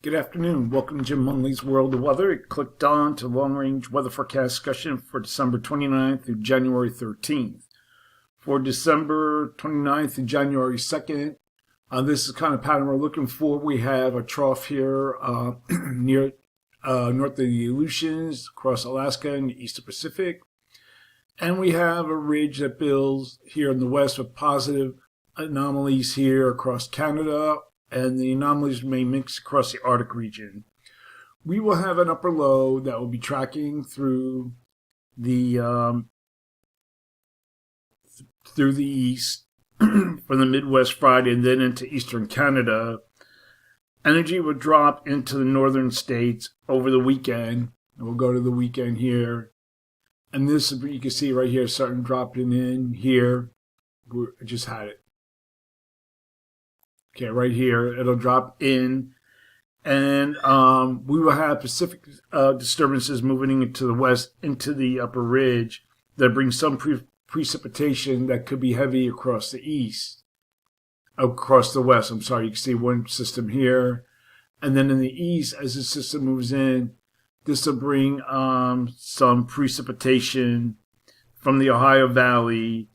Good afternoon. Welcome to Jim Munley's World of Weather. It clicked on to long-range weather forecast discussion for December 29th through January 13th. For December 29th through January 2nd, this is the kind of pattern we're looking for. We have a trough here near north of the Aleutians, across Alaska and the eastern Pacific. And we have a ridge that builds here in the west with positive anomalies here across Canada, and the anomalies may mix across the Arctic region. We will have an upper low that will be tracking through the east from the Midwest Friday and then into eastern Canada. Energy will drop into the northern states over the weekend. And we'll go to the weekend here. And this, you can see right here, starting dropping in here. I just had it. Okay, right here, it'll drop in. And we will have Pacific disturbances moving into the west, into the upper ridge, that brings some precipitation that could be heavy across the east. Across the west, I'm sorry. You can see one system here. And then in the east, as the system moves in, this will bring some precipitation from the Ohio Valley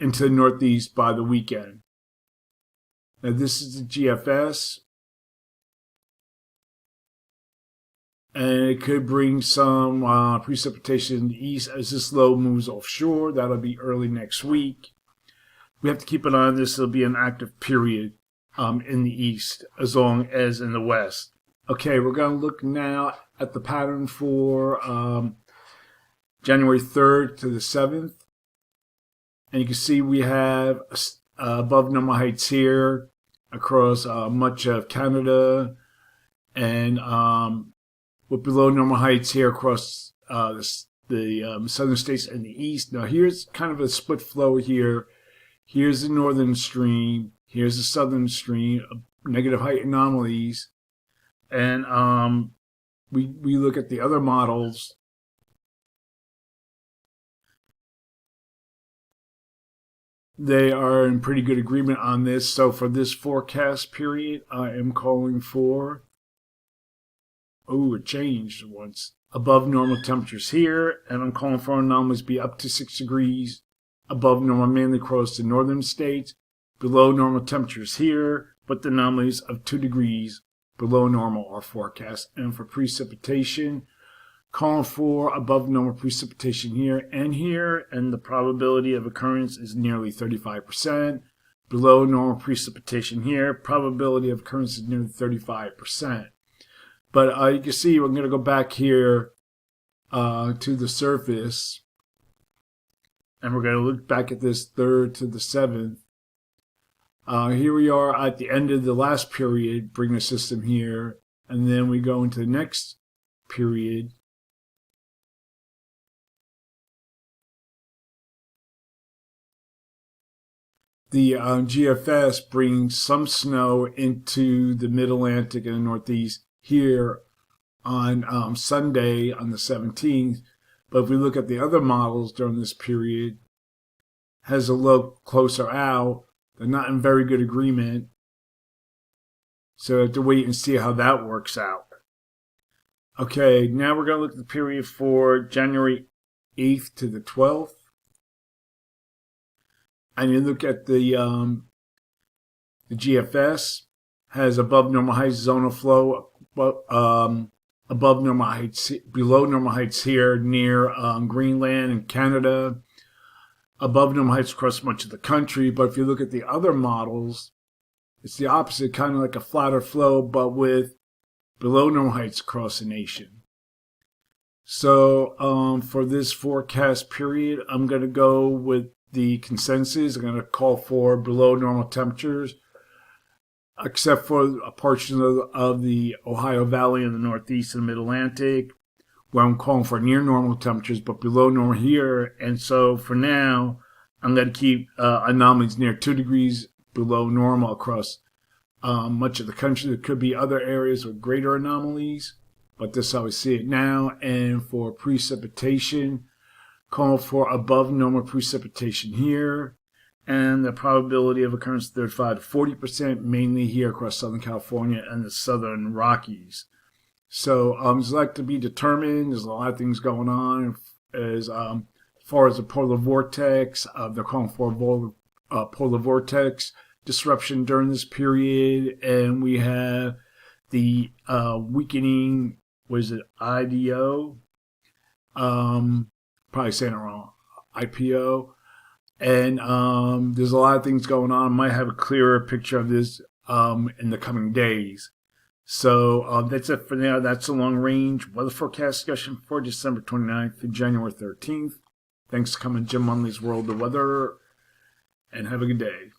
into the northeast by the weekend. Now this is the GFS, and it could bring some precipitation in the east as this low moves offshore. That'll be early next week. We have to keep an eye on this. It'll be an active period in the east as long as in the west. Okay, we're going to look now at the pattern for January 3rd to the 7th. And you can see we have above normal heights here across much of Canada, and with below normal heights here across the southern states and the east. Now here's kind of a split flow here. Here's the northern stream. Here's the southern stream, negative height anomalies. And we look at the other models. They are in pretty good agreement on this. So for this forecast period, I am calling for, it changed once, above normal temperatures here, and I'm calling for anomalies be up to 6 degrees above normal, mainly across the northern states, below normal temperatures here, but the anomalies of 2 degrees below normal are forecast. And for precipitation, calling for above normal precipitation here, and the probability of occurrence is nearly 35%. Below normal precipitation here, probability of occurrence is nearly 35%. But you can see we're going to go back here to the surface, and we're going to look back at this 3rd to the 7th. Here we are at the end of the last period, bring the system here, and then we go into the next period. The GFS brings some snow into the mid-Atlantic and the Northeast here on Sunday on the 17th. But if we look at the other models during this period, has a low closer out. They're not in very good agreement. So we have to wait and see how that works out. Okay, now we're going to look at the period for January 8th to the 12th. And you look at the GFS has above normal heights zonal flow, above normal heights, below normal heights here near Greenland and Canada, above normal heights across much of the country. But if you look at the other models, it's the opposite, kind of like a flatter flow, but with below normal heights across the nation. So for this forecast period, I'm going to go with the consensus. I'm going to call for below normal temperatures, except for a portion of the Ohio Valley in the Northeast and Mid-Atlantic, where I'm calling for near normal temperatures, but below normal here. And so for now, I'm going to keep anomalies near 2 degrees below normal across much of the country. There could be other areas with greater anomalies, but this is how we see it now. And for precipitation, Calling for above normal precipitation here. And the probability of occurrence 35 to 40%, mainly here across Southern California and the Southern Rockies. So it's like to be determined. There's a lot of things going on. As far as the polar vortex, they're calling for a polar vortex disruption during this period. And we have the weakening, was it IDO? Probably saying it wrong. IPO. And there's a lot of things going on. I might have a clearer picture of this in the coming days. So that's it for now. That's a long-range weather forecast discussion for December 29th to January 13th. Thanks for coming to Jim Munley's World of Weather, and have a good day.